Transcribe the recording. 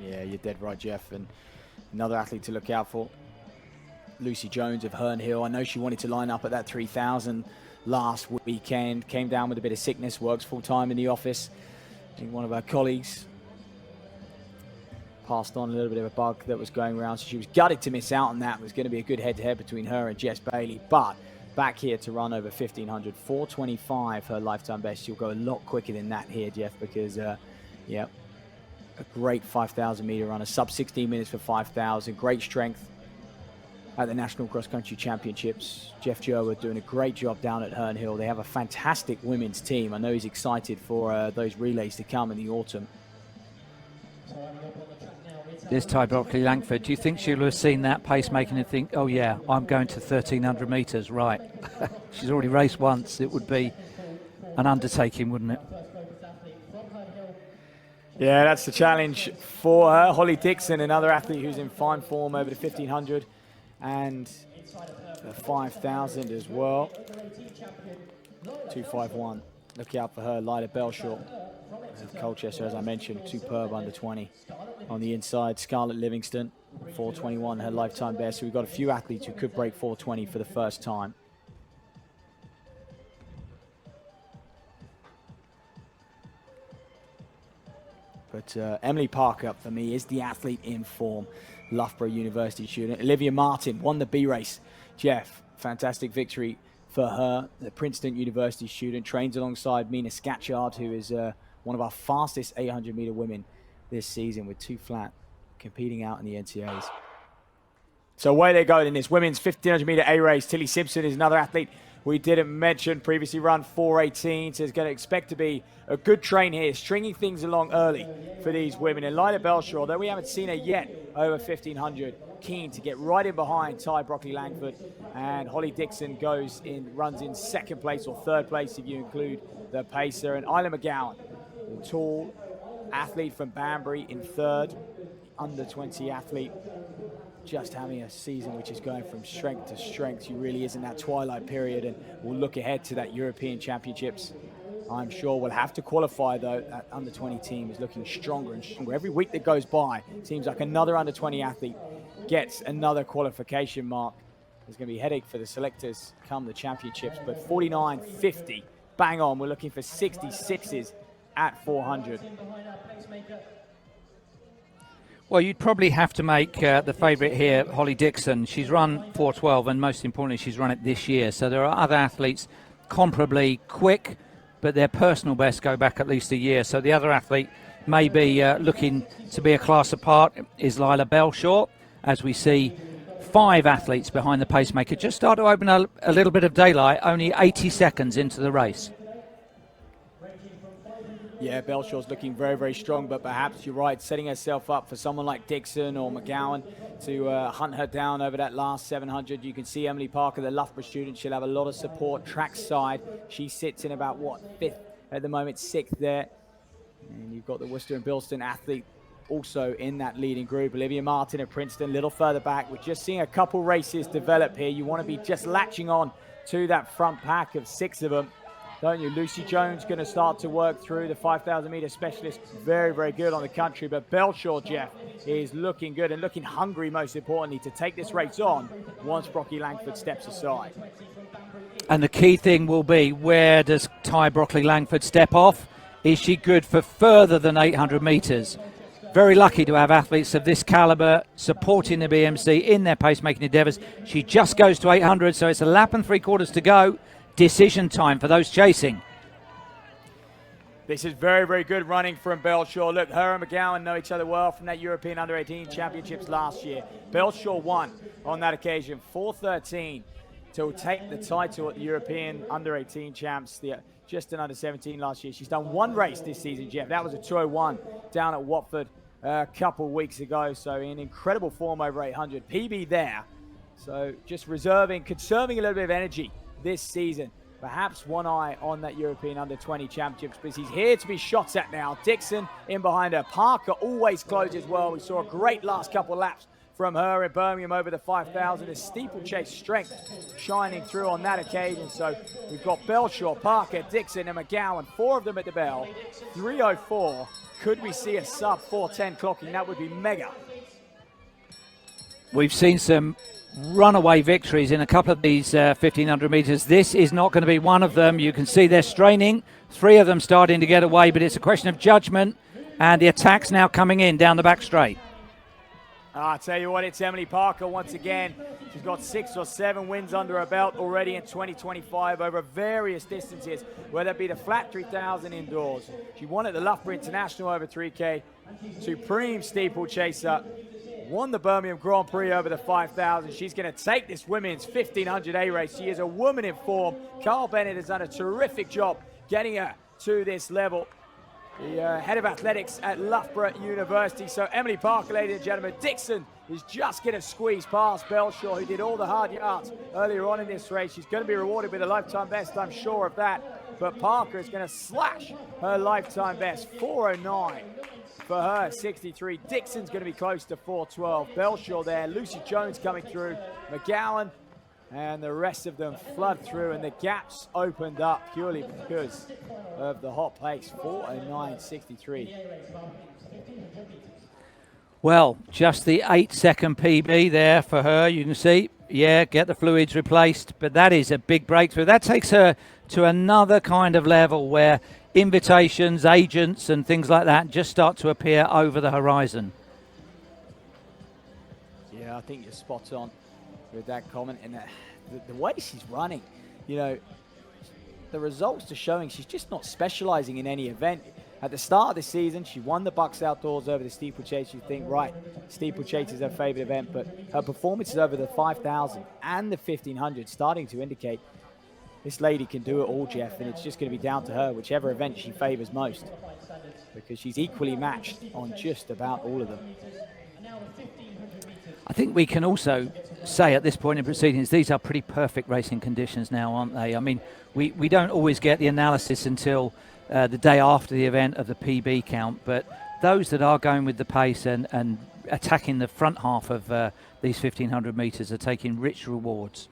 Yeah, you're dead right, Jeff. And another athlete to look out for, Lucy Jones of Herne Hill. I know she wanted to line up at that 3,000 last weekend. Came down with a bit of sickness, works full-time in the office. I think one of our colleagues passed on a little bit of a bug that was going around, so she was gutted to miss out on that. It was going to be a good head-to-head between her and Jess Bailey, but back here to run over 1,500, 4:25 her lifetime best. She'll go a lot quicker than that here, Jeff, because, yeah, a great 5,000 meter runner, sub 16 minutes for 5,000, great strength at the National Cross Country Championships. Jeff Joe are doing a great job down at Herne Hill. They have a fantastic women's team. I know he's excited for those relays to come in the autumn. There's Ty Brockley-Langford. Do you think she'll have seen that pacemaking and think, oh yeah, I'm going to 1,300 metres, right? She's already raced once. It would be an undertaking, wouldn't it? Yeah, that's the challenge for her. Holly Dixon, another athlete who's in fine form over the 1,500 and the 5,000 as well. 2:51. Look out for her. Lila Belshaw of Colchester, as I mentioned, superb under 20. On the inside, Scarlett Livingston, 4:21, her lifetime best. So we've got a few athletes who could break 4:20 for the first time. But Emily Parker, for me, is the athlete in form. Loughborough University student. Olivia Martin won the B race. Jeff, fantastic victory for her. The Princeton University student, trains alongside Mina Scatchard, who is one of our fastest 800 meter women this season with 2 flat, competing out in the NCAAs. So away they go in this women's 1,500 meter A race. Tilly Simpson is another athlete we didn't mention, previously run 4:18, so it's going to expect to be a good train here, stringing things along early for these women. And Lila Belshaw, although we haven't seen her yet over 1,500, keen to get right in behind Ty Brockley-Langford. And Holly Dixon runs in second place or third place if you include the pacer. And Isla McGowan, the tall athlete from Banbury, in third, under 20 athlete. Just having a season which is going from strength to strength. She really is in that twilight period, and we'll look ahead to that European Championships. I'm sure we'll have to qualify, though. That under 20 team is looking stronger and stronger. Every week that goes by, it seems like another under 20 athlete gets another qualification mark. There's going to be a headache for the selectors come the championships, but 49.50, bang on. We're looking for 66s at 400. Well, you'd probably have to make the favourite here, Holly Dixon. She's run 4:12, and most importantly, she's run it this year. So there are other athletes comparably quick, but their personal best go back at least a year. So the other athlete may be looking to be a class apart is Lila Belshaw, as we see 5 athletes behind the pacemaker. Just start to open a little bit of daylight, only 80 seconds into the race. Yeah, Belshaw's looking very, very strong, but perhaps you're right, setting herself up for someone like Dixon or McGowan to hunt her down over that last 700. You can see Emily Parker, the Loughborough student. She'll have a lot of support track side. She sits in about, what, 5th at the moment, 6th there. And you've got the Worcester and Bilston athlete also in that leading group. Olivia Martin at Princeton, a little further back. We're just seeing a couple races develop here. You want to be just latching on to that front pack of 6 of them, don't you? Lucy Jones going to start to work through, the 5,000 meter specialist. Very, very good on the country. But Belshaw, Jeff, is looking good and looking hungry, most importantly, to take this race on once Brockley-Langford steps aside. And the key thing will be, where does Ty Brockley-Langford step off? Is she good for further than 800 metres? Very lucky to have athletes of this calibre supporting the BMC in their pacemaking endeavours. She just goes to 800, so it's a lap and 3/4 to go. Decision time for those chasing. This is very, very good running from Belshaw. Look, her and McGowan know each other well from that European Under-18 Championships last year. Belshaw won on that occasion, 4:13, to take the title at the European Under-18 Champs, just an Under-17 last year. She's done one race this season, Jeff. That was a 2:01 down at Watford a couple weeks ago. So in incredible form over 800. PB there. So just conserving a little bit of energy this season. Perhaps one eye on that European Under-20 Championships, but he's here to be shot at now. Dixon in behind her. Parker always close as well. We saw a great last couple of laps from her in Birmingham over the 5,000. The steeplechase strength shining through on that occasion. So we've got Belshaw, Parker, Dixon, and McGowan, 4 of them at the bell. 3:04. Could we see a sub 4:10 clocking? That would be mega. We've seen some runaway victories in a couple of these 1,500 metres. This is not going to be one of them. You can see they're straining. 3 of them starting to get away, but it's a question of judgment, and the attack's now coming in down the back straight. I'll tell you what, it's Emily Parker once again. She's got 6 or 7 wins under her belt already in 2025 over various distances, whether it be the flat 3,000 indoors. She won at the Loughborough International over 3K, supreme steeplechaser, won the Birmingham Grand Prix over the 5,000. She's going to take this women's 1,500 A race. She is a woman in form. Carl Bennett has done a terrific job getting her to this level. The head of athletics at Loughborough University. So Emily Parker, ladies and gentlemen. Dixon is just going to squeeze past Belshaw, who did all the hard yards earlier on in this race. She's going to be rewarded with a lifetime best, I'm sure of that. But Parker is going to slash her lifetime best, 4:09 for her, 63. Dixon's going to be close to 4:12. Belshaw there, Lucy Jones coming through, McGowan, and the rest of them flood through, and the gaps opened up purely because of the hot pace, 4:09.63. Well, just the 8-second PB there for her. You can see, yeah, get the fluids replaced, but that is a big breakthrough. That takes her to another kind of level where invitations, agents, and things like that just start to appear over the horizon. Yeah, I think you're spot on with that comment, and the way she's running, you know, the results are showing she's just not specializing in any event. At the start of the season, she won the Bucks Outdoors over the steeplechase. You think, right, steeplechase is her favorite event, but her performances over the 5,000 and the 1,500 starting to indicate this lady can do it all, Jeff, and it's just going to be down to her, whichever event she favors most, because she's equally matched on just about all of them. I think we can also say at this point in proceedings, these are pretty perfect racing conditions now, aren't they? I mean, we don't always get the analysis until the day after the event of the PB count, but those that are going with the pace and attacking the front half of these 1,500 metres are taking rich rewards.